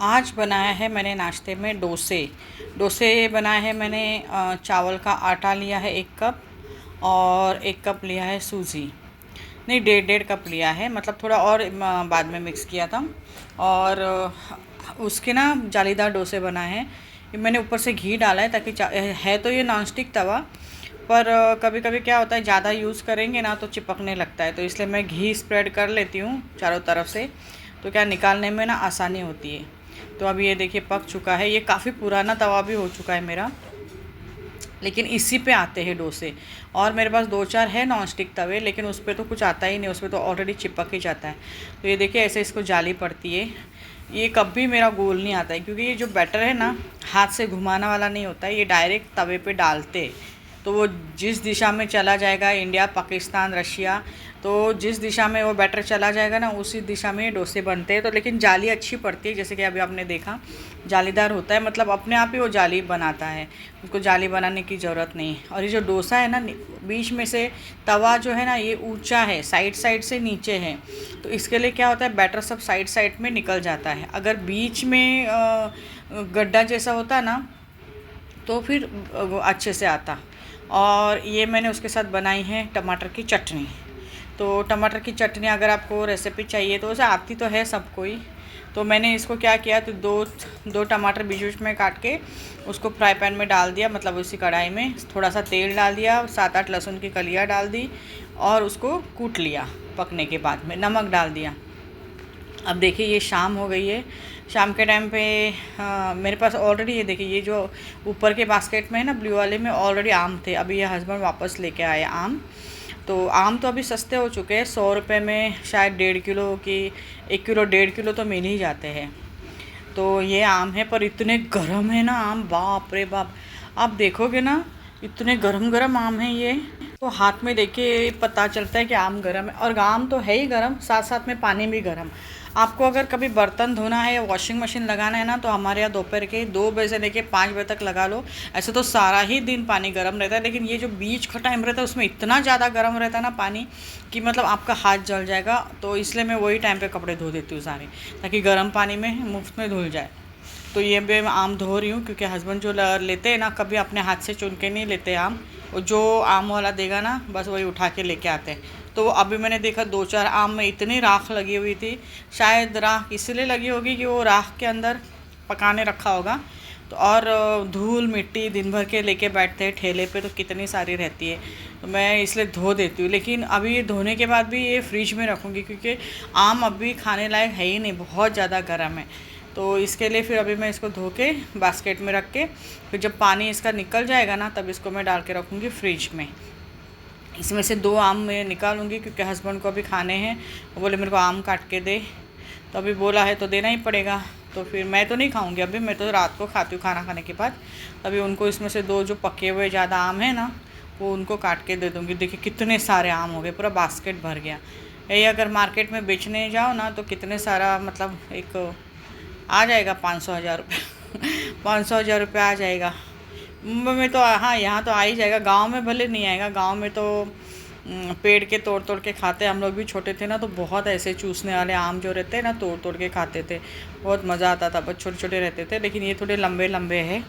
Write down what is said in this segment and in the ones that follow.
आज बनाया है मैंने नाश्ते में डोसे। डोसे बनाए हैं मैंने। चावल का आटा लिया है 1 कप, और 1 कप लिया है सूजी। नहीं, 1.5 कप लिया है, मतलब थोड़ा और बाद में मिक्स किया था। और उसके ना जालीदार डोसे बनाए हैं। ये मैंने ऊपर से घी डाला है ताकि है तो ये नॉनस्टिक तवा, पर कभी कभी क्या होता है ज़्यादा यूज़ करेंगे ना तो चिपकने लगता है, तो इसलिए मैं घी स्प्रेड कर लेती हूँ चारों तरफ से, तो क्या निकालने में ना आसानी होती है। तो अब ये देखिए पक चुका है। ये काफ़ी पुराना तवा भी हो चुका है मेरा, लेकिन इसी पे आते हैं डोसे। और मेरे पास 2-4 है नॉन स्टिक तवे, लेकिन उस पर तो कुछ आता ही नहीं, उस पर तो ऑलरेडी चिपक ही जाता है। तो ये देखिए ऐसे इसको जाली पड़ती है। ये कभी मेरा गोल नहीं आता है, क्योंकि ये जो बैटर है ना, हाथ से घुमाना वाला नहीं होता है, ये डायरेक्ट तवे पे डालते, तो वो जिस दिशा में चला जाएगा, इंडिया, पाकिस्तान, रशिया, तो जिस दिशा में वो बैटर चला जाएगा ना, उसी दिशा में डोसे बनते हैं। तो लेकिन जाली अच्छी पड़ती है, जैसे कि अभी आपने देखा जालीदार होता है, मतलब अपने आप ही वो जाली बनाता है, उसको जाली बनाने की ज़रूरत नहीं। और ये जो डोसा है ना, बीच में से तवा जो है ना, ये ऊंचा है, साइड साइड से नीचे है, तो इसके लिए क्या होता है, बैटर सब साइड साइड में निकल जाता है। अगर बीच में गड्ढा जैसा होता ना, तो फिर अच्छे से आता। और ये मैंने उसके साथ बनाई है टमाटर की चटनी। तो टमाटर की चटनी अगर आपको रेसिपी चाहिए तो उसे आती तो है सबको ही। तो मैंने इसको क्या किया, तो दो टमाटर बीच बीच में काट के उसको फ्राई पैन में डाल दिया, मतलब उसी कढ़ाई में थोड़ा सा तेल डाल दिया, 7-8 लहसुन की कलियाँ डाल दी, और उसको कूट लिया। पकने के बाद में नमक डाल दिया। अब देखिए ये शाम हो गई है। शाम के टाइम पे मेरे पास ऑलरेडी, ये देखिए ये जो ऊपर के बास्केट में है ना, ब्लू वाले में ऑलरेडी आम थे। अभी ये हस्बैंड वापस लेके आए आम। तो आम तो अभी सस्ते हो चुके हैं, 100 रुपये में शायद 1.5 किलो की, 1 किलो 1.5 किलो तो मिल ही जाते हैं। तो ये आम है, पर इतने गर्म है ना आम, बाप रे बाप। आप देखोगे ना, इतने गरम गरम आम है ये, तो हाथ में देखिए पता चलता है कि आम गरम है। और आम तो है ही गरम, साथ साथ में पानी भी गरम। आपको अगर कभी बर्तन धोना है या वॉशिंग मशीन लगाना है ना, तो हमारे यहाँ दोपहर के 2 बजे से लेके 5 बजे तक लगा लो। ऐसे तो सारा ही दिन पानी गर्म रहता है, लेकिन ये जो बीच का टाइम रहता है उसमें इतना ज़्यादा गर्म रहता है ना पानी, कि मतलब आपका हाथ जल जाएगा। तो इसलिए मैं वही टाइम पे कपड़े धो देती हूँ सारे, ताकि गर्म पानी में मुफ्त में धुल जाए। तो ये मैं आम धो रही हूँ, क्योंकि हस्बैंड जो लेते हैं ना, कभी अपने हाथ से चुन के नहीं लेते आम, और जो आम वाला देगा ना, बस वही उठा के लेके आते हैं। तो अभी मैंने देखा 2-4 आम में इतनी राख लगी हुई थी। शायद राख इसलिए लगी होगी कि वो राख के अंदर पकाने रखा होगा। तो और धूल मिट्टी दिन भर के लेके बैठते हैं ठेले पे, तो कितनी सारी रहती है, तो मैं इसलिए धो देती हूँ। लेकिन अभी ये धोने के बाद भी ये फ्रिज में रखूँगी, क्योंकि आम अभी खाने लायक है ही नहीं, बहुत ज़्यादा गर्म है। तो इसके लिए फिर अभी मैं इसको धो के बास्केट में रख के, फिर जब पानी इसका निकल जाएगा ना, तब इसको मैं डाल के रखूँगी फ्रिज में। इसमें से 2 आम मैं निकालूंगी, क्योंकि हस्बैंड को अभी खाने हैं। वो बोले मेरे को आम काट के दे, तो अभी बोला है तो देना ही पड़ेगा। तो फिर मैं तो नहीं खाऊंगी अभी, मैं तो रात को खाती हूँ खाना खाने के बाद। तभी उनको इसमें से 2 जो पके हुए ज़्यादा आम है ना, वो उनको काट के दे दूँगी। देखिए कितने सारे आम हो गए, पूरा बास्केट भर गया। यही अगर मार्केट में बेचने जाओ ना, तो कितने सारा, मतलब एक आ जाएगा 500-1000 रुपये 500-1000 रुपये आ जाएगा। मुंबई में तो हाँ, यहाँ तो आ ही जाएगा। गांव में भले नहीं आएगा, गांव में तो पेड़ के तोड़ तोड़ के खाते हैं। हम लोग भी छोटे थे ना, तो बहुत ऐसे चूसने वाले आम जो रहते हैं ना, तोड़ तोड़ के खाते थे, बहुत मज़ा आता था। बस छोटे छोटे रहते थे, लेकिन ये थोड़े लंबे लंबे हैं।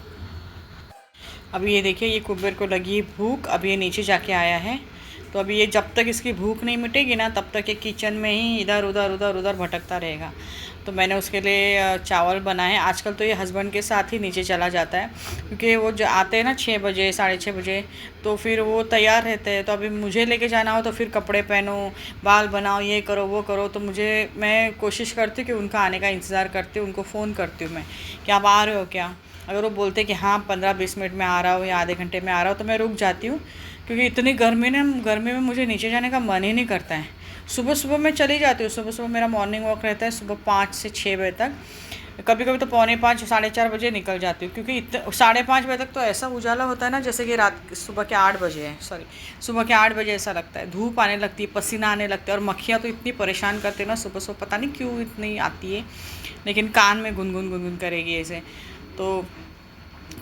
अभी ये देखिए ये कुबेर को लगी भूख, अभी ये नीचे जाके आया है। तो अभी ये जब तक इसकी भूख नहीं मिटेगी ना, तब तक ये किचन में ही इधर उधर उधर उधर भटकता रहेगा। तो मैंने उसके लिए चावल बनाए। आजकल तो ये हस्बैंड के साथ ही नीचे चला जाता है, क्योंकि वो जो आते हैं ना 6 बजे 6:30 बजे, तो फिर वो तैयार रहते हैं। तो अभी मुझे लेके जाना हो तो फिर कपड़े पहनो, बाल बनाओ, ये करो वो करो। तो मैं कोशिश करती हूँ कि उनका आने का इंतज़ार करती हूँ, उनको फ़ोन करती हूँ मैं कि आप आ रहे हो क्या। अगर वो बोलते कि हाँ 15-20 मिनट में आ रहा हूँ या आधे घंटे में आ रहा हूँ, तो मैं रुक जाती हूँ। क्योंकि इतनी गर्मी में मुझे नीचे जाने का मन ही नहीं करता है। सुबह सुबह मैं चली जाती हूँ, सुबह सुबह मेरा मॉर्निंग वॉक रहता है, सुबह 5 से 6 बजे तक। कभी कभी तो 4:45 4:30 बजे निकल जाती हूँ, क्योंकि 5:30 बजे तक तो ऐसा उजाला होता है ना, जैसे कि सुबह के 8 बजे है, सुबह के 8 बजे ऐसा लगता है। धूप आने लगती है, पसीना आने लगता है, और मक्खियाँ तो इतनी परेशान करते हैं ना सुबह सुबह, पता नहीं क्यों इतनी आती है, लेकिन कान में गुनगुन गुनगुन करेगी ऐसे। तो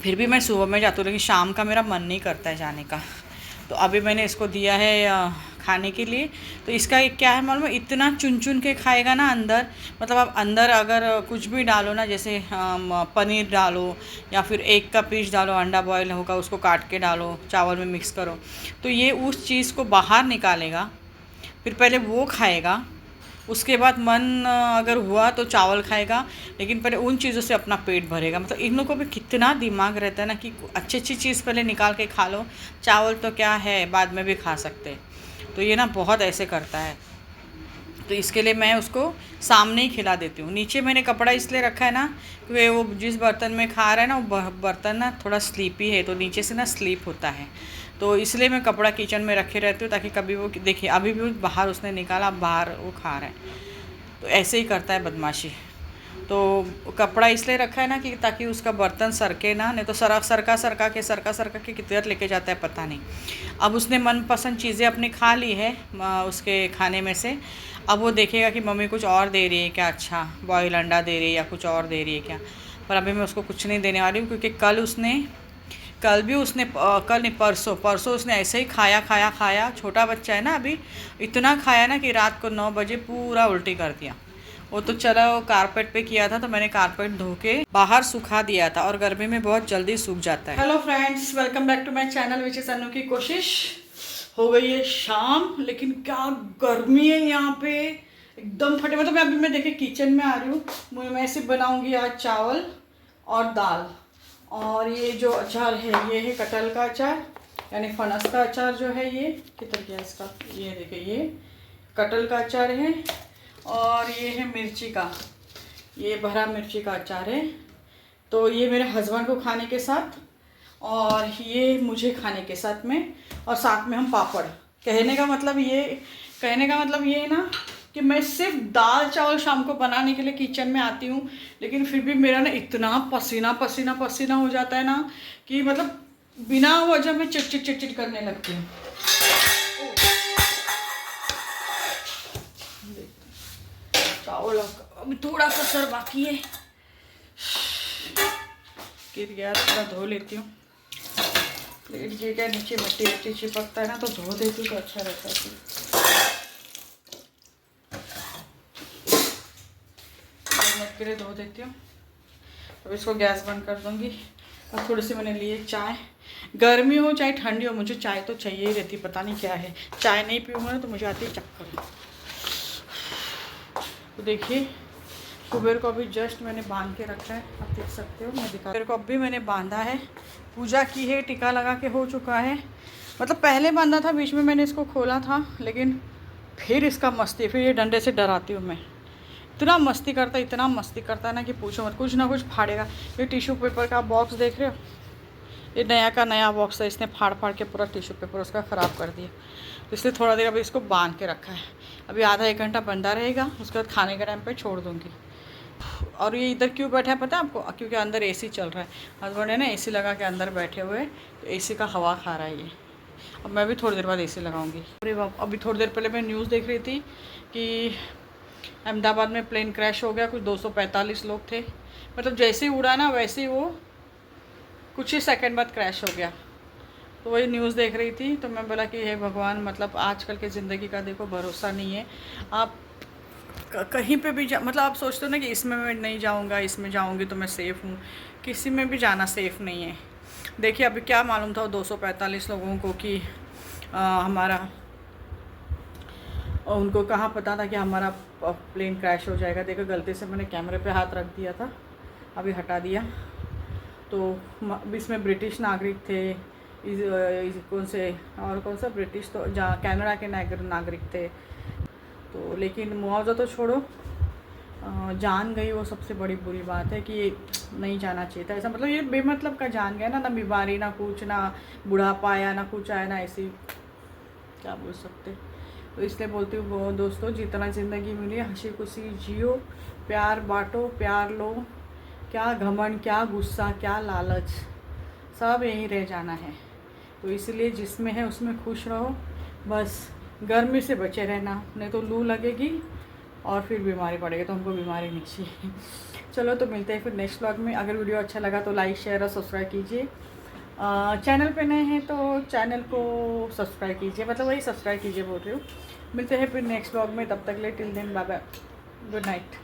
फिर भी मैं सुबह में जाती हूँ, लेकिन शाम का मेरा मन नहीं करता है जाने का। तो अभी मैंने इसको दिया है खाने के लिए। तो इसका एक क्या है मालूम है, इतना चुन चुन के खाएगा ना अंदर, मतलब आप अंदर अगर कुछ भी डालो ना, जैसे पनीर डालो या फिर एग का पीस डालो, अंडा बॉयल होगा उसको काट के डालो, चावल में मिक्स करो, तो ये उस चीज़ को बाहर निकालेगा, फिर पहले वो खाएगा, उसके बाद मन अगर हुआ तो चावल खाएगा, लेकिन पहले उन चीज़ों से अपना पेट भरेगा। मतलब इन लोगों को भी कितना दिमाग रहता है ना कि अच्छी अच्छी चीज़ पहले निकाल के खा लो, चावल तो क्या है बाद में भी खा सकते। तो ये ना बहुत ऐसे करता है, तो इसके लिए मैं उसको सामने ही खिला देती हूँ। नीचे मैंने कपड़ा इसलिए रखा है ना, क्योंकि वो जिस बर्तन में खा रहा है ना वो बर्तन ना थोड़ा स्लीपी है, तो नीचे से ना स्लीप होता है, तो इसलिए मैं कपड़ा किचन में रखे रहती हूँ, ताकि कभी वो देखिए अभी भी बाहर उसने निकाला, बाहर वो खा रहा है, तो ऐसे ही करता है बदमाशी। तो कपड़ा इसलिए रखा है ना कि ताकि उसका बर्तन सरके ना, नहीं तो सरका के किधर लेके जाता है पता नहीं। अब उसने मनपसंद चीज़ें अपनी खा ली है उसके खाने में से, अब वो देखेगा कि मम्मी कुछ और दे रही है क्या, अच्छा बॉयल अंडा दे रही है या कुछ और दे रही है क्या। पर अभी मैं उसको कुछ नहीं देने वाली हूँ, क्योंकि कल भी उसने कल नहीं परसों उसने ऐसे ही खाया। छोटा बच्चा है ना, अभी इतना खाया ना कि रात को 9 बजे पूरा उल्टी कर दिया। वो तो चला, वो कारपेट पे किया था, तो मैंने कारपेट धो के बाहर सुखा दिया था, और गर्मी में बहुत जल्दी सूख जाता है। Hello friends, welcome back to my channel which is Anu की कोशिश। हो गई है शाम, लेकिन क्या गर्मी है यहाँ पे, एकदम फटे। मतलब मैं देखिए किचन में आ रही हूँ, मैं सिर्फ बनाऊँगी आज चावल और दाल, और ये जो अचार है ये है कटहल का अचार, यानी फनस का अचार जो है, ये कितना गया इसका, ये देखिए ये कटहल का अचार है, और ये है मिर्ची का, ये भरा मिर्ची का अचार है। तो ये मेरे हस्बैंड को खाने के साथ, और ये मुझे खाने के साथ में, और साथ में हम पापड़। कहने का मतलब ये ना कि मैं सिर्फ दाल चावल शाम को बनाने के लिए किचन में आती हूँ, लेकिन फिर भी मेरा ना इतना पसीना हो जाता है ना कि मतलब बिना वजह में चिट करने लगती हूँ। चावल अभी थोड़ा सा सर बाकी है, गिर गया, थोड़ा धो लेती हूँ। प्लेट गिर गया, नीचे मिट्टी चिपकता है ना, तो धो देती हूँ तो अच्छा रहता है। के लिए धो देती हूँ। अब इसको गैस बंद कर दूँगी। और थोड़ी सी मैंने लिए चाय, गर्मी हो चाहे ठंडी हो, मुझे चाय तो चाहिए ही रहती, पता नहीं क्या है, चाय नहीं पीऊँगा ना तो मुझे आती है चक्कर। तो देखिए कुबेर को अभी जस्ट मैंने बांध के रखा है, आप देख सकते हो, मैं दिखा। कुबेर को अभी मैंने बांधा है, पूजा की है, टीका लगा के हो चुका है। मतलब पहले बांधा था, बीच में मैंने इसको खोला था, लेकिन फिर इसका मस्ती, फिर ये डंडे से डराती हूँ मैं। इतना मस्ती करता है ना कि पूछो मत, कुछ ना कुछ फाड़ेगा। ये टिश्यू पेपर का बॉक्स देख रहे हो, ये नया बॉक्स है, इसने फाड़ के पूरा टिश्यू पेपर उसका ख़राब कर दिया। तो इसलिए थोड़ा देर अभी इसको बांध के रखा है, अभी आधा 1 घंटा बंदा रहेगा, उसके बाद खाने के टाइम पे छोड़ दूँगी। और ये इधर क्यों बैठा है पता है आपको, क्योंकि अंदर एसी चल रहा है, हस्बैंड है ना एसी लगा के अंदर बैठे हुए, तो एसी का हवा खा रहा है ये। अब मैं भी थोड़ी देर बाद एसी लगाऊंगी। अरे बाप, अभी थोड़ी देर पहले मैं न्यूज़ देख रही थी कि अहमदाबाद में प्लेन क्रैश हो गया, कुछ 245 लोग थे, मतलब जैसे ही उड़ा ना वैसे ही वो कुछ ही सेकंड बाद क्रैश हो गया। तो वही न्यूज़ देख रही थी, तो मैं बोला कि हे भगवान, मतलब आजकल की ज़िंदगी का देखो भरोसा नहीं है। आप कहीं पे भी मतलब आप सोचते हो ना कि इसमें मैं नहीं जाऊंगा, इसमें जाऊंगी तो मैं सेफ़ हूँ, किसी में भी जाना सेफ़ नहीं है। देखिए अभी क्या मालूम था 245 लोगों को कि हमारा, उनको कहाँ पता था कि हमारा प्लेन क्रैश हो जाएगा। देखो गलती से मैंने कैमरे पे हाथ रख दिया था, अभी हटा दिया। तो इसमें ब्रिटिश नागरिक थे, कौन सा ब्रिटिश, तो जहाँ कनाडा के नागरिक थे। तो लेकिन मुआवजा तो छोड़ो, जान गई, वो सबसे बड़ी बुरी बात है कि नहीं जाना चाहिए था ऐसा। मतलब ये बेमतलब का जान गया ना बीमारी, ना कुछ, ना बुढ़ापा आया, ना कुछ आया, ना ऐसी क्या बोल सकते। तो इसलिए बोलती हूँ वो दोस्तों, जितना ज़िंदगी मिली हंसी खुशी जियो, प्यार बांटो, प्यार लो, क्या घमंड, क्या गुस्सा, क्या लालच, सब यहीं रह जाना है। तो इसलिए जिसमें है उसमें खुश रहो, बस गर्मी से बचे रहना, नहीं तो लू लगेगी और फिर बीमारी पड़ेगी, तो हमको बीमारी नहीं चाहिए। चलो तो मिलते हैं फिर नेक्स्ट व्लॉग में। अगर वीडियो अच्छा लगा तो लाइक शेयर और सब्सक्राइब कीजिए। चैनल पे नए हैं तो चैनल को सब्सक्राइब कीजिए, मतलब वही सब्सक्राइब कीजिए बोल रही हूँ। मिलते हैं फिर नेक्स्ट ब्लॉग में, तब तक ले till then bye bye, good night.